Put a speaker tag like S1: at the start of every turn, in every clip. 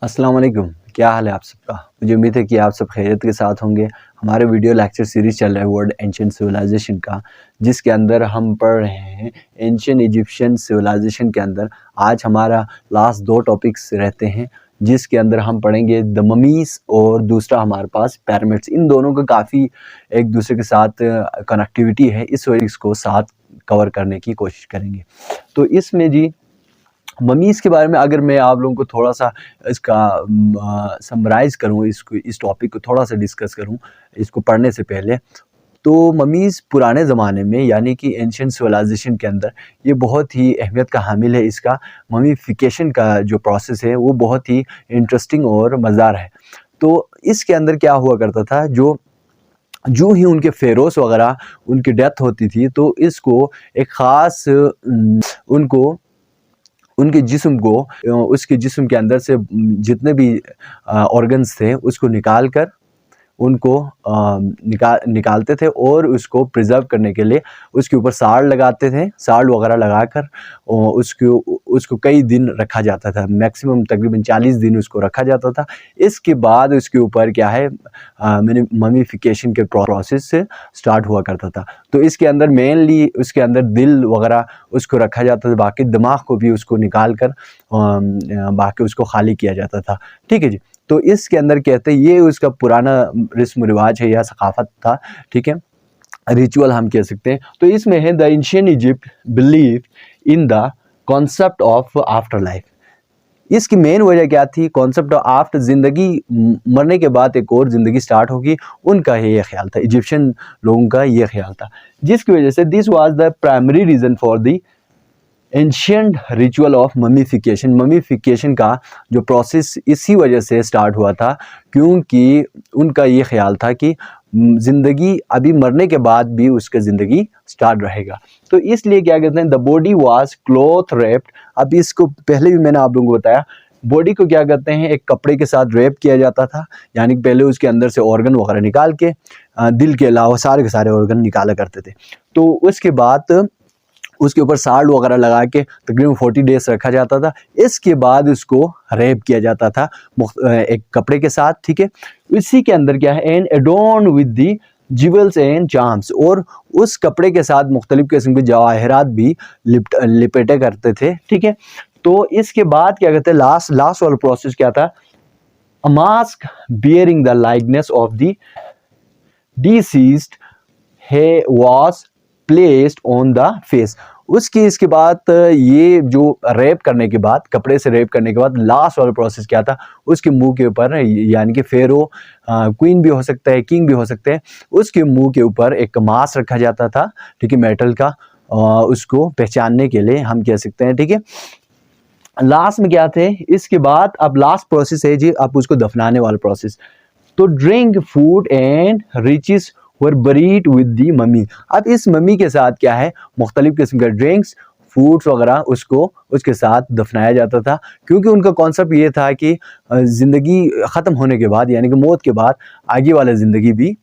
S1: अस्सलाम वालेकुम। क्या हाल है आप सबका? मुझे उम्मीद है कि आप सब खैरियत के साथ होंगे। हमारे वीडियो लेक्चर सीरीज़ चल रहा है वर्ल्ड एंशिएंट सिविलाइजेशन का, जिसके अंदर हम पढ़ रहे हैं एंशिएंट इजिप्शियन सिविलाइजेशन के अंदर। आज हमारा लास्ट 2 टॉपिक्स रहते हैं, जिसके अंदर हम पढ़ेंगे द ममीज़ और दूसरा हमारे पास पिरामिड्स। इन दोनों का काफ़ी एक दूसरे के साथ कनेक्टिविटी है, इस वजह से इसको साथ कवर करने की कोशिश करेंगे। तो इसमें जी ममीज़ के बारे में अगर मैं आप लोगों को थोड़ा-सा इसका समराइज़ करूँ, इसको इस टॉपिक को थोड़ा-सा डिस्कस करूँ, इसको पढ़ने से पहले, तो ममीज़ पुराने ज़माने में यानी कि एंशिएंट सिविलाइजेशन के अंदर ये बहुत ही अहमियत का हामिल है। इसका ममीफ़िकेशन का जो प्रोसेस है वो बहुत ही इंटरेस्टिंग और मज़ेदार है। तो इसके अंदर क्या हुआ करता था, जो ही उनके फ़ेरोज़ वग़ैरह उनकी डेथ होती थी, तो इसको एक ख़ास उनको उनके जिस्म को उसके जिस्म के अंदर से जितने भी ऑर्गन्स थे उसको निकाल कर उनको निकालते थे और उसको प्रिजर्व करने के लिए उसके ऊपर साल्ट लगाते थे। साल्ट वगैरह लगाकर उसको उसको कई दिन रखा जाता था, मैक्सिमम तकरीबन 40 दिन उसको रखा जाता था। इसके बाद उसके ऊपर क्या है ममीफिकेशन के प्रोसेस से स्टार्ट हुआ करता था। तो इसके अंदर मेनली उसके अंदर दिल वगैरह उसको रखा जाता था, बाकी दिमाग को भी उसको निकाल कर बाकी उसको खाली किया जाता था। ठीक है जी। तो इसके अंदर कहते हैं ये उसका पुराना रस्म रिवाज है या सकाफत था, ठीक है, रिचुअल हम कह सकते हैं। तो इसमें है the ancient Egypt believe in the concept of after life. इसकी मेन वजह क्या थी? कॉन्सेप्ट ऑफ आफ्टर, जिंदगी मरने के बाद एक और ज़िंदगी स्टार्ट होगी, उनका ये ख्याल था, इजिप्शियन लोगों का ये ख्याल था, जिसकी वजह से this was the primary reason for the ancient ritual of mummification. Mummification का जो प्रोसेस इसी वजह से स्टार्ट हुआ था, क्योंकि उनका ये ख्याल था कि ज़िंदगी अभी मरने के बाद भी उसका ज़िंदगी स्टार्ट रहेगा। तो इसलिए क्या कहते हैं, the body was cloth wrapped. अब इसको पहले भी मैंने आप लोगों को बताया, बॉडी को क्या कहते हैं, एक कपड़े के साथ रैप किया जाता था, यानी पहले उसके अंदर से ऑर्गन वगैरह निकाल के दिल के अलावा सारे के सारे ऑर्गन निकाला करते थे। तो उसके बाद उसके ऊपर साल्ट वगैरह लगा के तकरीबन 40 डेज रखा जाता था। इसके बाद उसको रैप किया जाता था एक कपड़े के साथ, ठीक है। इसी के अंदर क्या है, and adorned with the jewels and charms, और उस कपड़े के साथ मुख्तलिफ किस्म के जवाहरात भी लिपेटे करते थे, ठीक है। तो इसके बाद क्या कहते हैं, लास्ट वाला प्रोसेस क्या था, a mask bearing the likeness of the deceased है was placed on the face. इसके बाद ये जो रैप करने के बाद, कपड़े से रैप करने के बाद लास्ट वाला प्रोसेस क्या था, उसके मुंह के ऊपर, यानी कि फेरो क्वीन भी हो सकता है, किंग भी हो सकते हैं, उसके मुंह के ऊपर एक मास्क रखा जाता था, ठीक है, मेटल का, उसको पहचानने के लिए हम कह सकते हैं, ठीक है। लास्ट में क्या थे, इसके बाद अब लास्ट प्रोसेस है जी, अब उसको दफनाने वाला प्रोसेस। तो drink food and riches were buried with the mummy. अब इस मम्मी के साथ क्या है, मुख्तलिफ किस्म का ड्रिंक्स, फूड्स वगैरह उसको उसके साथ दफनाया जाता था, क्योंकि उनका कॉन्सेप्ट ये था कि ज़िंदगी ख़त्म होने के बाद, यानी कि मौत के बाद आगे वाला ज़िंदगी भी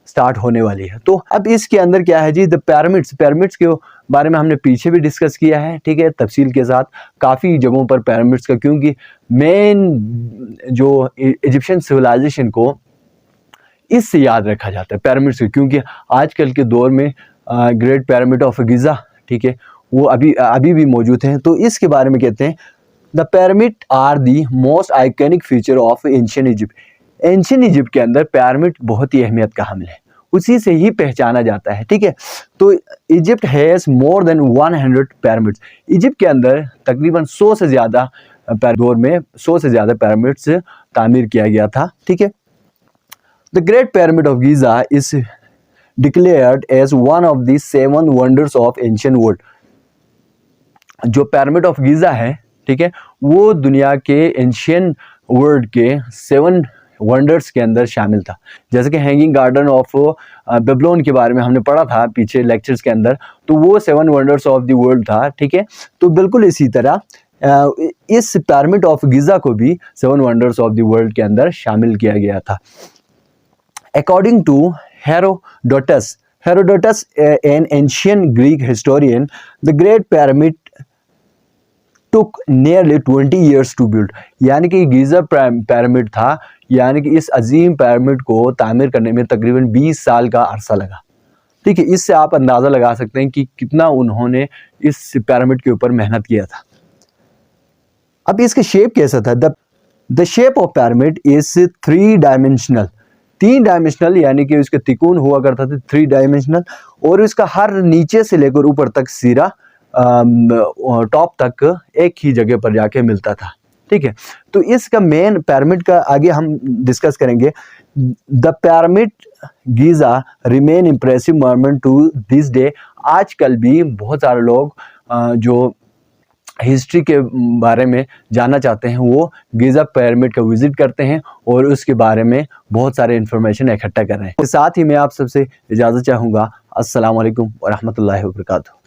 S1: स्टार्ट होने वाली है। तो अब इसके अंदर क्या है जी, द पिरामिड्स के बारे में हमने पीछे भी डिस्कस किया है, ठीक है, तफसील के साथ काफ़ी जगहों पर पिरामिड्स का, क्योंकि मेन जो इजिप्शियन सिविलाइजेशन को इससे याद रखा जाता है, पिरामिड्स से, क्योंकि आजकल के दौर में ग्रेट पिरामिड ऑफ गिज़ा, ठीक है, वो अभी भी मौजूद हैं। तो इसके बारे में कहते हैं, the pyramid are the most iconic feature of ancient Egypt. Ancient Egypt के अंदर पिरामिड बहुत ही अहमियत का हामिल है, उसी से ही पहचाना जाता है, ठीक है। तो Egypt has more than 100 pyramids. Egypt के अंदर तकरीबन 100 से ज़्यादा दौर में 100 से ज़्यादा पिरामिड्स तामीर किया गया था, ठीक है। The Great Pyramid of Giza is declared as one of the 7 wonders of ancient world. जो पिरामिड ऑफ गीज़ा है, ठीक है, वो दुनिया के एंशियंट वर्ल्ड के 7 वंडर्स के अंदर शामिल था। जैसे कि हैंगिंग गार्डन ऑफ बेबलोन के बारे में हमने पढ़ा था पीछे लेक्चर्स के अंदर, तो वो 7 वंडर्स ऑफ द वर्ल्ड था, ठीक है। तो बिल्कुल इसी तरह इस पिरामिड ऑफ गीज़ा को भी 7 वंडर्स ऑफ द वर्ल्ड के अंदर शामिल किया गया था। According to Herodotus, an ancient Greek historian, the Great Pyramid took nearly 20 years to build, यानी कि गीज़ा पिरामिड था, यानी कि इस अजीम पिरामिड को तामीर करने में तकरीबन 20 साल का अरसा लगा। ठीक है, इससे आप अंदाज़ा लगा सकते हैं कि कितना उन्होंने इस पिरामिड के ऊपर मेहनत किया था। अब इसका शेप कैसा था? The shape of pyramid is 3 dimensional, 3 dimensional, यानी कि उसके तिकोन हुआ करता था 3 डायमेंशनल, और इसका हर नीचे से लेकर ऊपर तक सिरा टॉप तक एक ही जगह पर जाके मिलता था। ठीक है, तो इसका मेन पिरामिड का आगे हम डिस्कस करेंगे। The pyramid Giza remain impressive monument to this day. आजकल भी बहुत सारे लोग जो हिस्ट्री के बारे में जानना चाहते हैं वो गीज़ा पिरामिड का विजिट करते हैं और उसके बारे में बहुत सारे इन्फॉर्मेशन इकट्ठा कर रहे हैं। साथ ही मैं आप सबसे इजाज़त चाहूँगा। अस्सलाम वालेकुम व रहमतुल्लाहि व बरकातुहू।